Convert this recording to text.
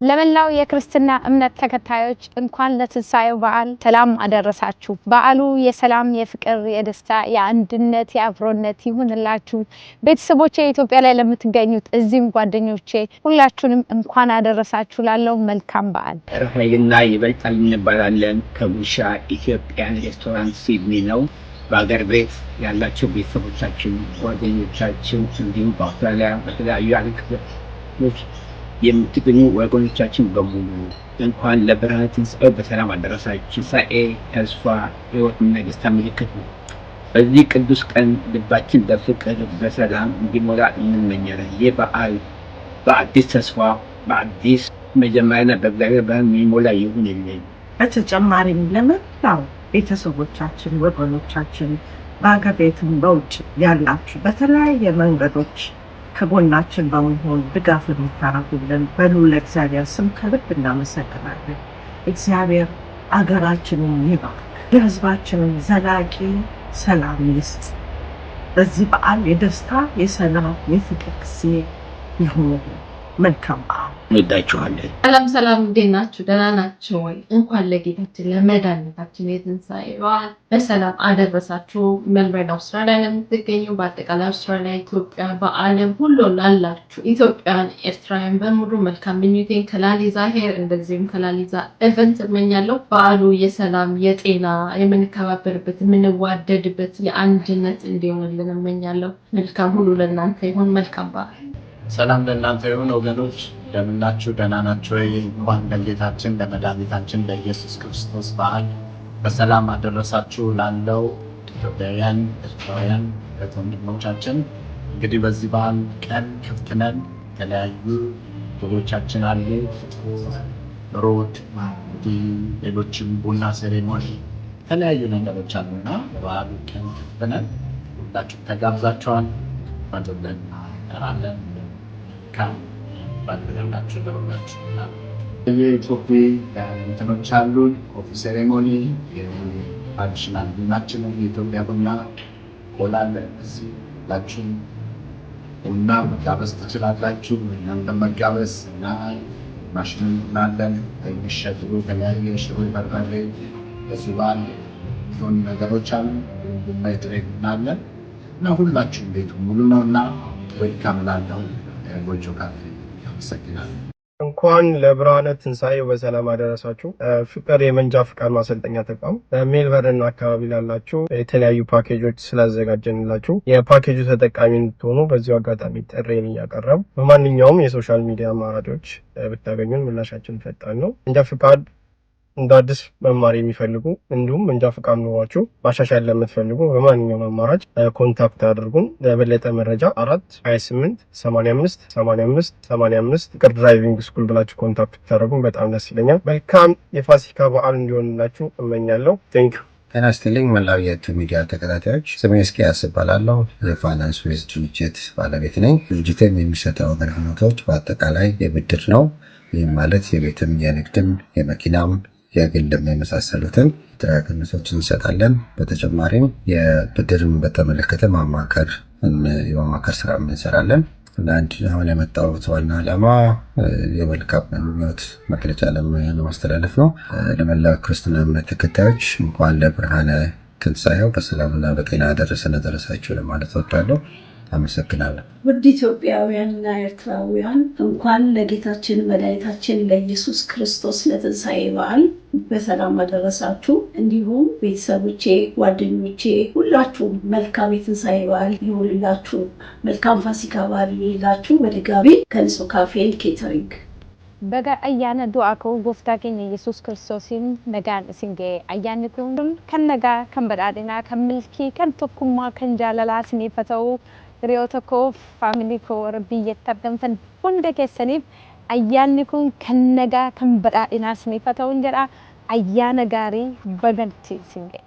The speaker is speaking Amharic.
ለመላው የክርስትና እምነት ተከታዮች እንኳን ለትንሳኤው በዓል ሰላም አደረሳችሁ። በዓሉ የሰላም፣ የፍቅር፣ የደስታ፣ የአንድነት፣ የአብሮነት ይሁንላችሁ። ቤተሰቦቼ ኢትዮጵያ ላይ ለምትገኙት እዚህም ጓደኞቼ ሁላችሁንም እንኳን አደረሳችሁ ላለው መልካም በዓል። ራፋኤልና ይበልጣል እንባላለን። ከጉሻ ኢትዮጵያን ሬስቶራንት ሲድኒ ነው። በአገር ቤት ያላችሁ ቤተሰቦቻችን፣ ጓደኞቻችን እንዲሁም በአውስትራሊያ በተለያዩ ዓለም ክፍሎች የምትገኙ ወገኖቻችን በሙሉ እንኳን ለብርሃነ ትንሣኤው በሰላም አደረሳችሁ። ትንሣኤ ተስፋ፣ ሕይወትና ደስታ ምልክት ነው። በዚህ ቅዱስ ቀን ልባችን በፍቅር በሰላም እንዲሞላ እንመኛለን። ይህ በዓል በአዲስ ተስፋ በአዲስ መጀመሪያና በእግዚአብሔር ብርሃን የሚሞላ ይሁንልን። በተጨማሪም ለመላው ቤተሰቦቻችን፣ ወገኖቻችን በአገር ቤትም በውጭ ያላችሁ በተለያየ መንገዶች ከጎናችን በመሆን ድጋፍ ለምታደርጉልን በልዑል እግዚአብሔር ስም ከልብ እናመሰግናለን። እግዚአብሔር አገራችንን ይባርክ፣ ለሕዝባችንም ዘላቂ ሰላም ይስጥ። በዚህ በዓል የደስታ፣ የሰላም፣ የፍቅር ጊዜ ይሁንልን። መልካም በዓል። እንወዳችኋለን። ሰላም፣ እንዴት ናችሁ? ደህና ናችሁ ወይ? እንኳን ለጌታችን ለመድኃኒታችን የትንሣኤ በዓል በሰላም አደረሳችሁ። ሜልበርን አውስትራሊያ ለምትገኙ፣ በአጠቃላይ አውስትራሊያ፣ ኢትዮጵያ፣ በዓለም ሁሉ ላላችሁ ኢትዮጵያን፣ ኤርትራውያን በሙሉ መልካም ምኞቴን ከላሊዛ ሄር እንደዚሁም ከላሊዛ ኢቨንት እመኛለሁ። በዓሉ የሰላም፣ የጤና፣ የምንከባበርበት፣ የምንዋደድበት፣ የአንድነት እንዲሆንልን እመኛለሁ። መልካም ሁሉ ለእናንተ ይሁን። መልካም በዓል። ሰላም ለእናንተ ይሁን ወገኖች፣ እንደምናችሁ ደህና ናችሁ ወይ? እንኳን ለጌታችን ለመድኃኒታችን ለኢየሱስ ክርስቶስ በዓል በሰላም አደረሳችሁ ላለው ኢትዮጵያውያን፣ ኤርትራውያን ወንድሞቻችን። እንግዲህ በዚህ በዓል ቀን ክፍት ነን። የተለያዩ ብዙዎቻችን አሉ፣ ሮድ፣ ሌሎችም ቡና ሴሬሞኒ፣ የተለያዩ ነገሮች አሉና በበዓሉ ቀን ክፍት ነን። ሁላችሁ ተጋብዛችኋል። ማድረግ እንጠራለን። ባላችሁ ለሁላችሁ የኢትዮጵ እንትኖች አሉን። ኮፊ ሴሬሞኒ አዲሽናል ቡናችንን የኢትዮጵያ ቡና ቆላለ እዚህ ላችሁ ቡና መጋበዝ ትችላላችሁ። እናንተ መጋበዝ እና ማሽን እናለን የሚሸጡ የተለያዩ የሽሮ በርበሬ በሱባን ሆን ነገሮች አሉ። ቡና የጥሬት እናለን እና ሁላችሁም ቤቱ ሙሉ ነው እና ዌልካም ላለው ጎጆ ካፌ ያመሰግናል። እንኳን ለብርሃነ ትንሣኤው በሰላም አደረሳችሁ። ፍቅር የመንጃ ፍቃድ ማሰልጠኛ ተቋም ሜልበርን አካባቢ ላላችሁ የተለያዩ ፓኬጆች ስላዘጋጀንላችሁ የፓኬጁ ተጠቃሚ እንድትሆኑ በዚሁ አጋጣሚ ጥሬን እያቀረቡ በማንኛውም የሶሻል ሚዲያ አማራጮች ብታገኙን ምላሻችን ፈጣን ነው። መንጃ ፍቃድ እንደ አዲስ መማር የሚፈልጉ እንዲሁም መንጃ ፍቃድ ኖሯችሁ ማሻሻል ለምትፈልጉ በማንኛውም አማራጭ ኮንታክት አድርጉን። ለበለጠ መረጃ 428858585 ፍቅር ድራይቪንግ ስኩል ብላችሁ ኮንታክት ታደርጉን በጣም ደስ ይለኛል። መልካም የፋሲካ በዓል እንዲሆንላችሁ እመኛለሁ። ቴንክ ዩ። ጤና ይስጥልኝ መላው የቱ ሚዲያ ተከታታዮች፣ ስሜ እስኪያስ እባላለሁ። የፋይናንስ ዌዝ ድርጅት ባለቤት ነኝ። ድርጅትም የሚሰጠው አገልግሎቶች በአጠቃላይ የብድር ነው። ይህም ማለት የቤትም የንግድም የመኪናም የግልም የመሳሰሉትን አገልግሎቶችን እንሰጣለን። በተጨማሪም የብድርን በተመለከተ የማማከር ስራ እንሰራለን። ለአንድ አሁን የመጣሁት ዋና ዓላማ የመልካም ምኞት መግለጫ ለማስተላለፍ ነው። ለመላው ክርስትና እምነት ተከታዮች እንኳን ለብርሃነ ትንሣኤው በሰላምና በጤና ደረሳችሁ ለማለት እወዳለሁ። አመሰግናለሁ። ውድ ኢትዮጵያውያንና ኤርትራውያን እንኳን ለጌታችን መድኃኒታችን ለኢየሱስ ክርስቶስ ለትንሣኤ በዓል በሰላም አደረሳችሁ። እንዲሁም ቤተሰቦቼ፣ ጓደኞቼ ሁላችሁም መልካም የትንሣኤ በዓል ይሁንላችሁ። መልካም ፋሲካ በዓል ይሁንላችሁ። በድጋሚ ከንጹህ ካፌ ኬተሪንግ በጋ አያነ ዱዓኮ ጎፍታ ኬኛ ኢየሱስ ክርስቶስን ነጋን ሲንጌ አያነ ኩን ከነጋ ከንበዳዲና ከመልኪ ከንቶኩማ ከንጃለላ ስኔፈተው Hiriyoota koo, faamilii koo, warra biyyatti argamtan hunda keessaniif ayyaanni kun kan nagaa kan badhaadhinaa isiniif haa ta'u jedha. Ayyaana gaarii bagalti isin ga'e.